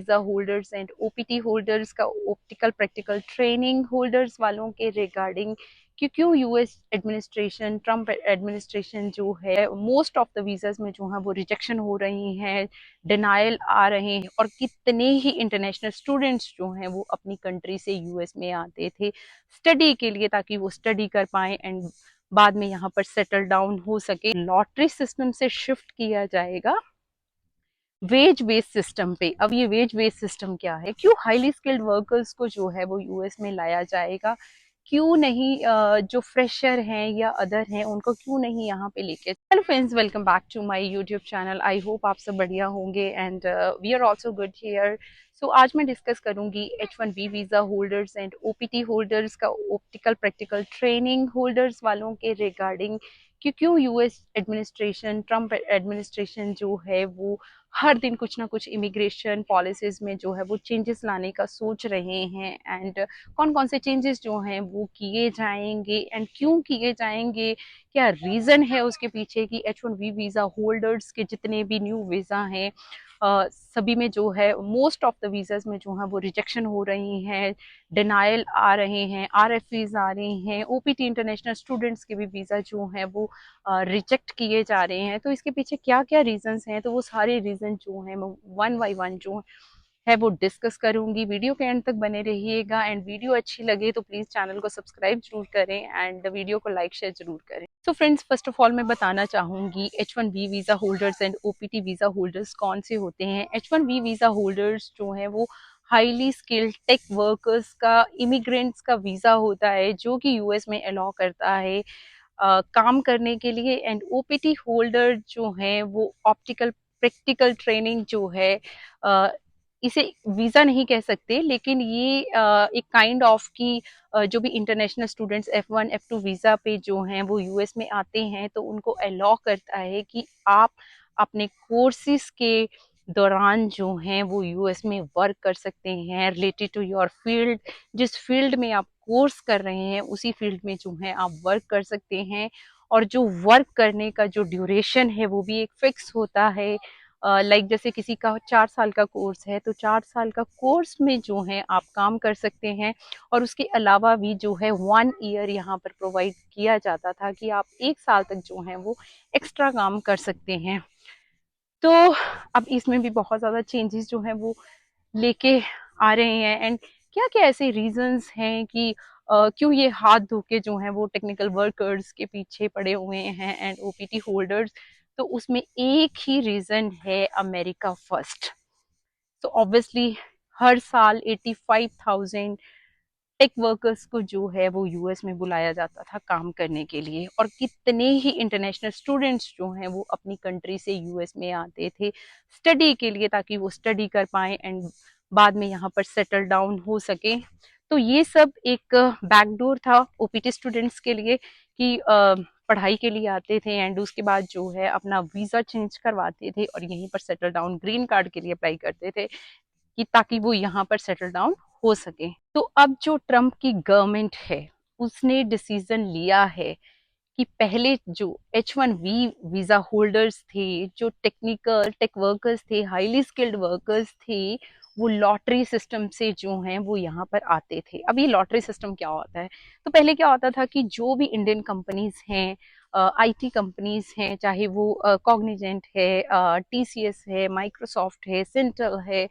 Visa holders and OPT holders का optical practical training holders वालों के रिगार्डिंग कि क्यों यूएस एडमिनिस्ट्रेशन ट्रम्प एडमिनिस्ट्रेशन जो है मोस्ट ऑफ द वीज़ाज में जो है वो रिजेक्शन हो रही हैं, डिनायल आ रहे हैं, और कितने ही इंटरनेशनल स्टूडेंट्स जो हैं वो अपनी कंट्री से यूएस में आते थे स्टडी के लिए ताकि वो स्टडी कर पाएं एंड बाद में यहाँ पर सेटल डाउन हो सके। लॉटरी सिस्टम से शिफ्ट किया जाएगा वेज बेस्ड सिस्टम पे। अब ये वेज बेस्ड सिस्टम क्या है, क्यों हाईली स्किल्ड वर्कर्स को जो है वो यूएस में लाया जाएगा, क्यों नहीं जो फ्रेशर हैं या अदर हैं उनको क्यों नहीं यहाँ पे लेके। Hello friends, welcome back to my YouTube channel. I hope आप सब बढ़िया होंगे and we are also good here. So आज मैं डिस्कस करूंगी H1B visa holders and OPT holders का ऑप्टिकल प्रैक्टिकल ट्रेनिंग होल्डर्स वालों के रिगार्डिंग कि क्यों यूएस एडमिनिस्ट्रेशन ट्रम्प एडमिनिस्ट्रेशन जो है वो हर दिन कुछ ना कुछ इमिग्रेशन पॉलिसीज में जो है वो चेंजेस लाने का सोच रहे हैं एंड कौन कौन से चेंजेस जो हैं वो किए जाएंगे एंड क्यों किए जाएंगे, क्या रीज़न है उसके पीछे कि H1B वीज़ा होल्डर्स के जितने भी न्यू वीज़ा हैं सभी में जो है मोस्ट ऑफ द वीज़ाज में जो है वो रिजेक्शन हो रही हैं, डिनायल आ रहे हैं, आरएफईज आ रही हैं, ओपीटी इंटरनेशनल स्टूडेंट्स के भी वीज़ा जो हैं वो रिजेक्ट किए जा रहे हैं। तो इसके पीछे क्या क्या रीजंस हैं, तो वो सारे रीजन जो हैं वन बाय वन जो है वो डिस्कस करूंगी। वीडियो के एंड तक बने रहिएगा एंड वीडियो अच्छी लगे तो प्लीज चैनल को सब्सक्राइब जरूर करें एंड वीडियो को लाइक शेयर जरूर करें। तो फ्रेंड्स, फर्स्ट ऑफ ऑल मैं बताना चाहूंगी H1B visa holders and OPT visa holders कौन से होते हैं। H1B वीजा होल्डर्स जो है वो हाईली स्किल्ड टेक वर्कर्स का इमिग्रेंट्स का वीजा होता है जो कि यूएस में अलाउ करता है काम करने के लिए। एंड ओपीटी होल्डर जो हैं वो ऑप्टिकल प्रैक्टिकल ट्रेनिंग जो है इसे वीज़ा नहीं कह सकते, लेकिन ये एक काइंड ऑफ की जो भी international students F1 F2 visa पे जो हैं वो यूएस में आते हैं तो उनको अलाउ करता है कि आप अपने कोर्सेज के दौरान जो हैं वो यूएस में वर्क कर सकते हैं रिलेटेड टू योर फील्ड। जिस फील्ड में आप कोर्स कर रहे हैं उसी फील्ड में जो है आप वर्क कर सकते हैं, और जो वर्क करने का जो ड्यूरेशन है वो भी एक फिक्स होता है। लाइक जैसे किसी का 4 साल का कोर्स है तो 4 साल का कोर्स में जो है आप काम कर सकते हैं, और उसके अलावा भी जो है 1 ईयर यहाँ पर प्रोवाइड किया जाता था कि आप 1 साल तक जो है वो एक्स्ट्रा काम कर सकते हैं। तो अब इसमें भी बहुत ज़्यादा चेंजेस जो है वो लेके आ रहे हैं एंड क्या क्या ऐसे रीजंस हैं कि क्यों ये हाथ धो के जो है वो टेक्निकल वर्कर्स के पीछे पड़े हुए हैं एंड ओपीटी होल्डर्स। तो उसमें एक ही रीजन है, अमेरिका फर्स्ट। तो ऑब्वियसली हर साल 85,000 टेक वर्कर्स को जो है वो यूएस में बुलाया जाता था काम करने के लिए, और कितने ही इंटरनेशनल स्टूडेंट्स जो हैं वो अपनी कंट्री से यूएस में आते थे स्टडी के लिए ताकि वो स्टडी कर पाएं एंड बाद में यहाँ पर सेटल डाउन हो सके। तो ये सब एक बैकडोर था ओपीटी स्टूडेंट्स के लिए कि पढ़ाई के लिए आते थे एंड उसके बाद जो है अपना वीज़ा चेंज करवाते थे और यहीं पर सेटल डाउन ग्रीन कार्ड के लिए अप्लाई करते थे कि ताकि वो यहाँ पर सेटल डाउन हो सके। तो अब जो ट्रम्प की गवर्नमेंट है उसने डिसीजन लिया है कि पहले जो H1B वीजा होल्डर्स थे, जो टेक्निकल टेक वर्कर्स थे, हाईली स्किल्ड वर्कर्स थे, वो लॉटरी सिस्टम से जो हैं वो यहाँ पर आते थे। अब ये लॉटरी सिस्टम क्या होता है, तो पहले क्या होता था कि जो भी इंडियन कंपनीज हैं, आईटी कंपनीज हैं, चाहे वो कॉग्निजेंट है, टीसीएस है, माइक्रोसॉफ्ट है, सेंट्रल है,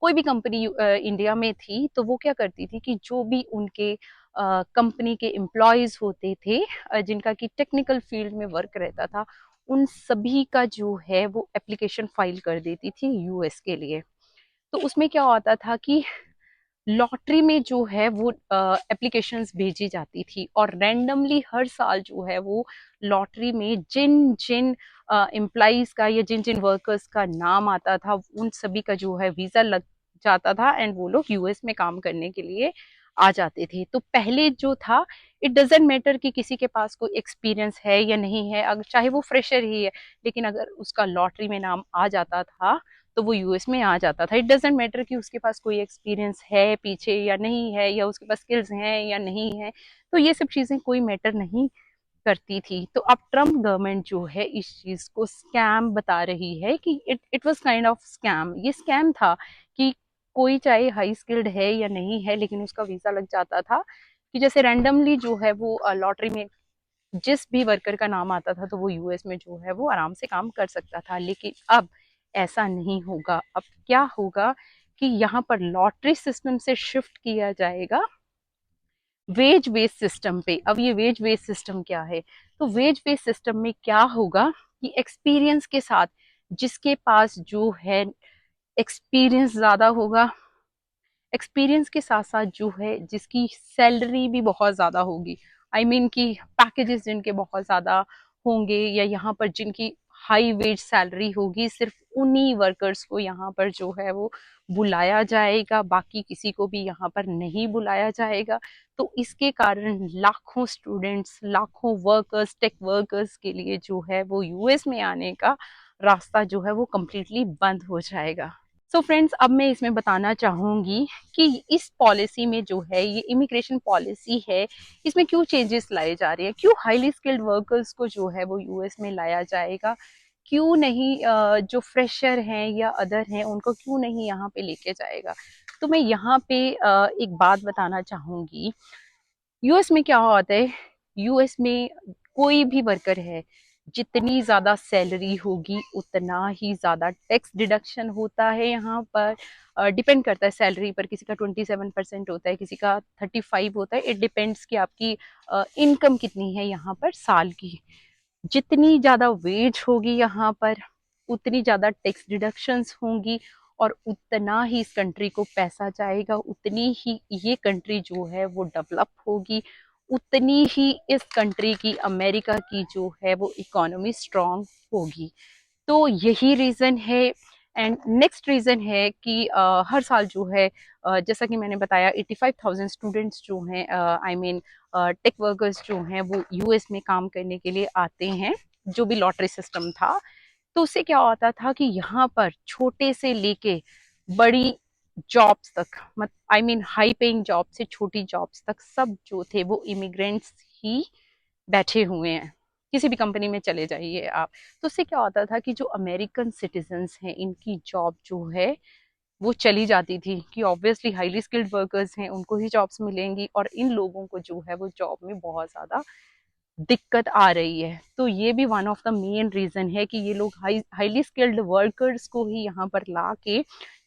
कोई भी कंपनी इंडिया में थी, तो वो क्या करती थी कि जो भी उनके कंपनी के एम्प्लॉयज होते थे जिनका कि टेक्निकल फील्ड में वर्क रहता था, उन सभी का जो है वो एप्लीकेशन फाइल कर देती थी यूएस के लिए। तो उसमें क्या होता था कि लॉटरी में जो है वो एप्लीकेशंस भेजी जाती थी और रैंडमली हर साल जो है वो लॉटरी में जिन जिन एम्प्लॉयज का या जिन जिन वर्कर्स का नाम आता था उन सभी का जो है वीजा लग जाता था एंड वो लोग यूएस में काम करने के लिए आ जाते थे। तो पहले जो था, इट डजेंट मैटर कि किसी के पास कोई एक्सपीरियंस है या नहीं है, अगर चाहे वो फ्रेशर ही है, लेकिन अगर उसका लॉटरी में नाम आ जाता था तो वो यूएस में आ जाता था। इट डजेंट मैटर कि उसके पास कोई एक्सपीरियंस है पीछे या नहीं है, या उसके पास स्किल्स हैं या नहीं है। तो ये सब चीज़ें कोई मैटर नहीं करती थी। तो अब ट्रम्प गवर्नमेंट जो है इस चीज़ को स्कैम बता रही है कि it was kind of scam. ये स्कैम था कि कोई चाहे हाई स्किल्ड है या नहीं है, लेकिन उसका वीजा लग जाता था कि जैसे रैंडमली जो है वो लॉटरी में जिस भी वर्कर का नाम आता था तो वो यूएस में जो है वो आराम से काम कर सकता था। लेकिन अब ऐसा नहीं होगा। अब क्या होगा कि यहाँ पर लॉटरी सिस्टम से शिफ्ट किया जाएगा वेज बेस्ड सिस्टम पे। अब ये वेज बेस्ड सिस्टम क्या है? तो वेज बेस्ड सिस्टम में क्या होगा कि एक्सपीरियंस के साथ जिसके पास जो है एक्सपीरियंस ज्यादा होगा, एक्सपीरियंस के साथ साथ जो है जिसकी सैलरी भी बहुत ज़्यादा होगी, आई मीन कि पैकेजेस जिनके बहुत ज़्यादा होंगे या यहाँ पर जिनकी हाई वेज सैलरी होगी, सिर्फ उन्हीं वर्कर्स को यहाँ पर जो है वो बुलाया जाएगा, बाकी किसी को भी यहाँ पर नहीं बुलाया जाएगा। तो इसके कारण लाखों स्टूडेंट्स, लाखों वर्कर्स, टेक वर्कर्स के लिए जो है वो यूएस में आने का रास्ता जो है वो कम्प्लीटली बंद हो जाएगा। सो फ्रेंड्स, अब मैं इसमें बताना चाहूंगी कि इस पॉलिसी में जो है ये इमिग्रेशन पॉलिसी है, इसमें क्यों चेंजेस लाए जा रहे हैं, क्यों हाईली स्किल्ड वर्कर्स को जो है वो यूएस में लाया जाएगा, क्यों नहीं जो फ्रेशर हैं या अदर हैं उनको क्यों नहीं यहाँ पे लेके जाएगा। तो मैं यहाँ पे एक बात बताना चाहूंगी। यूएस में क्या होता है, यूएस में कोई भी वर्कर है, जितनी ज्यादा सैलरी होगी उतना ही ज्यादा टैक्स डिडक्शन होता है। यहाँ पर डिपेंड करता है सैलरी पर, किसी का 27% होता है, किसी का 35 होता है। इट डिपेंड्स कि आपकी इनकम कितनी है यहाँ पर साल की। जितनी ज्यादा वेज होगी यहाँ पर उतनी ज्यादा टैक्स डिडक्शंस होंगी और उतना ही इस कंट्री को पैसा जाएगा, उतनी ही ये कंट्री जो है वो डेवलप होगी, उतनी ही इस कंट्री की, अमेरिका की जो है वो इकोनॉमी स्ट्रांग होगी। तो यही रीज़न है। एंड नेक्स्ट रीज़न है कि हर साल जो है जैसा कि मैंने बताया 85,000 स्टूडेंट्स जो हैं, आई मीन टेक वर्कर्स जो हैं वो यूएस में काम करने के लिए आते हैं। जो भी लॉटरी सिस्टम था तो उससे क्या होता था कि यहाँ पर छोटे से लेके बड़ी जॉब्स तक, मत I mean high paying job से छोटी जॉब्स तक, सब जो थे वो इमिग्रेंट्स ही बैठे हुए हैं। किसी भी कंपनी में चले जाइए आप। तो उससे क्या होता था कि जो अमेरिकन सिटीजन्स हैं इनकी जॉब जो है वो चली जाती थी कि ऑब्वियसली हाईली स्किल्ड वर्कर्स हैं उनको ही जॉब्स मिलेंगी और इन लोगों को जो है वो जॉब में बहुत ज़्यादा दिक्कत आ रही है। तो ये भी one of the main reason है कि ये लोग हाईली स्किल्ड वर्कर्स को ही यहाँ पर ला के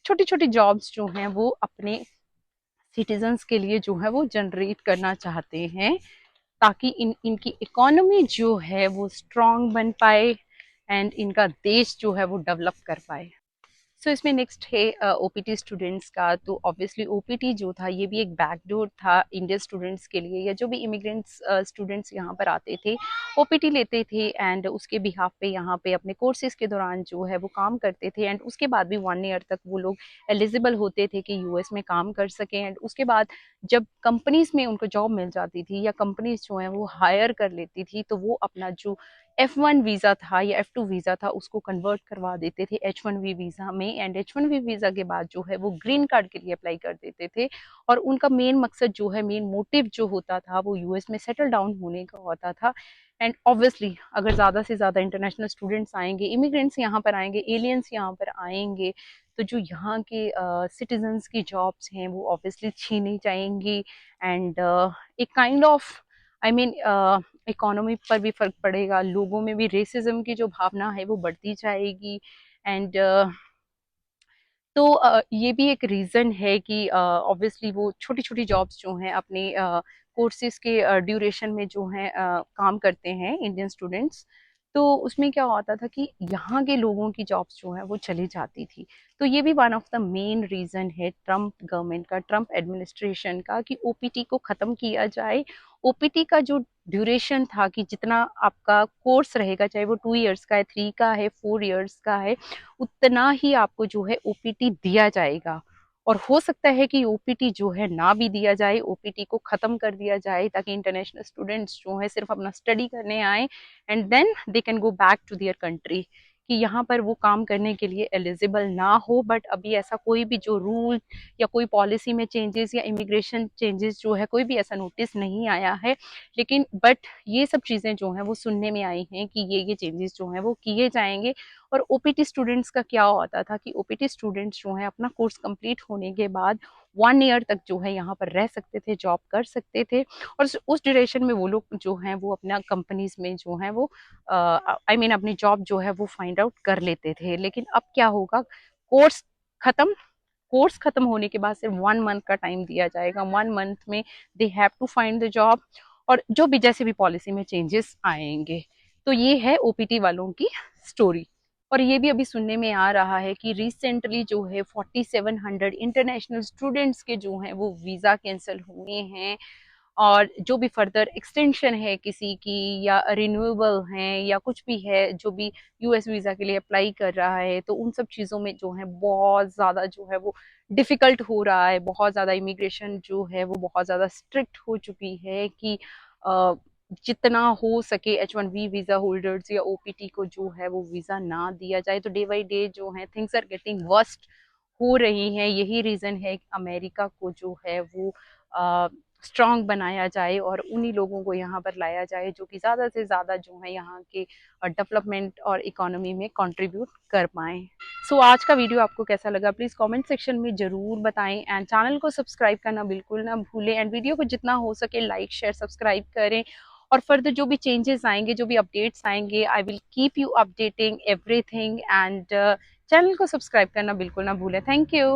छोटी छोटी जॉब्स जो हैं वो अपने सिटीजन्स के लिए जो है वो जनरेट करना चाहते हैं, ताकि इनकी इकोनॉमी जो है वो स्ट्रांग बन पाए एंड इनका देश जो है वो डेवलप कर पाए। सो इसमें नेक्स्ट है ओपीटी स्टूडेंट्स का। तो ऑब्वियसली ओपीटी जो था ये भी एक बैकडोर था इंडियन स्टूडेंट्स के लिए, या जो भी इमिग्रेंट्स स्टूडेंट्स यहाँ पर आते थे ओपीटी लेते थे एंड उसके बिहाफ पे यहाँ पे अपने कोर्सेज के दौरान जो है वो काम करते थे एंड उसके बाद भी 1 ईयर तक वो लोग एलिजिबल होते थे कि यूएस में काम कर सकें। एंड उसके बाद जब कंपनीज में उनको जॉब मिल जाती थी या कंपनीज जो है वो हायर कर लेती थी तो वो अपना जो F1 वीज़ा था या F2 वीज़ा था उसको कन्वर्ट करवा देते थे H1B वीज़ा में। एंड H1B वीज़ा के बाद जो है वो ग्रीन कार्ड के लिए अप्लाई कर देते थे और उनका मेन मकसद जो है, मेन मोटिव जो होता था वो यूएस में सेटल डाउन होने का होता था। एंड ऑब्वियसली अगर ज़्यादा से ज़्यादा इंटरनेशनल स्टूडेंट्स आएंगे, इमिग्रेंट्स यहाँ पर आएंगे, एलियंस यहाँ पर आएंगे, तो जो यहाँ के सिटीजन्स की जॉब्स हैं वो ऑब्वियसली छीनी जाएंगी एंड एक kind of I mean economy पर भी फर्क पड़ेगा, लोगों में भी रेसिज्म की जो भावना है वो बढ़ती जाएगी। एंड तो ये भी एक रीज़न है कि ऑब्वियसली वो छोटी छोटी जॉब्स जो हैं अपने कोर्सेज के ड्यूरेशन में जो हैं काम करते हैं इंडियन स्टूडेंट्स। तो उसमें क्या होता था कि यहाँ के लोगों की जॉब्स जो हैं वो चली जाती थी। तो ये भी one of the main reason है ट्रम्प गवर्नमेंट का, ट्रम्प एडमिनिस्ट्रेशन का, कि ओपीटी को ख़त्म किया जाए। ओपीटी का जो ड्यूरेशन था कि जितना आपका कोर्स रहेगा, चाहे वो 2 ईयर्स का है, 3 का है, 4 ईयर्स का है, उतना ही आपको जो है ओपीटी दिया जाएगा। और हो सकता है कि ओपीटी जो है ना भी दिया जाए, ओपीटी को ख़त्म कर दिया जाए ताकि इंटरनेशनल स्टूडेंट्स जो है सिर्फ अपना स्टडी करने आए and then they can go back to their country, कि यहाँ पर वो काम करने के लिए एलिजिबल ना हो। बट अभी ऐसा कोई भी जो रूल या कोई पॉलिसी में चेंजेस या इमिग्रेशन चेंजेस जो है कोई भी ऐसा नोटिस नहीं आया है। लेकिन बट ये सब चीज़ें जो हैं वो सुनने में आई हैं कि ये चेंजेस जो हैं वो किए जाएंगे और ओपीटी स्टूडेंट्स का क्या होता था कि ओपीटी स्टूडेंट्स जो है अपना कोर्स कंप्लीट होने के बाद 1 ईयर तक जो है यहाँ पर रह सकते थे, जॉब कर सकते थे, और उस ड्यूरेशन में वो लोग जो हैं वो अपना कंपनीज में जो है वो अपनी जॉब जो है वो फाइंड आउट कर लेते थे। लेकिन अब क्या होगा, कोर्स खत्म कोर्स खत्म होने के बाद सिर्फ 1 मंथ का टाइम दिया जाएगा। 1 मंथ में they have to find the job, और जो भी जैसे भी पॉलिसी में चेंजेस आएंगे। तो ये है ओपीटी वालों की स्टोरी। और ये भी अभी सुनने में आ रहा है कि रिसेंटली जो है 4700 इंटरनेशनल स्टूडेंट्स के जो हैं वो वीज़ा कैंसिल हुए हैं, और जो भी फर्दर एक्सटेंशन है किसी की या रिन्यूएबल है या कुछ भी है, जो भी यूएस वीज़ा के लिए अप्लाई कर रहा है, तो उन सब चीज़ों में जो है बहुत ज़्यादा जो है वो डिफ़िकल्ट हो रहा है। बहुत ज़्यादा इमिग्रेशन जो है वो बहुत ज़्यादा स्ट्रिक्ट हो चुकी है कि जितना हो सके H1B वीज़ा होल्डर्स या ओपीटी को जो है वो वीज़ा ना दिया जाए। तो डे बाई डे जो है थिंग्स आर गेटिंग वर्स्ट हो रही हैं। यही रीज़न है कि अमेरिका को जो है वो स्ट्रॉन्ग बनाया जाए और उन्हीं लोगों को यहाँ पर लाया जाए जो कि ज़्यादा से ज़्यादा जो है यहाँ के डेवलपमेंट और इकोनॉमी में कंट्रीब्यूट कर पाएँ। सो आज का वीडियो आपको कैसा लगा प्लीज़ कमेंट सेक्शन में ज़रूर बताएं, एंड चैनल को सब्सक्राइब करना बिल्कुल ना भूलें, एंड वीडियो को जितना हो सके लाइक शेयर सब्सक्राइब करें। और फर्दर जो भी चेंजेस आएंगे, जो भी अपडेट्स आएंगे, I will keep you updating everything, and channel को सब्सक्राइब करना बिल्कुल ना भूलें। Thank you.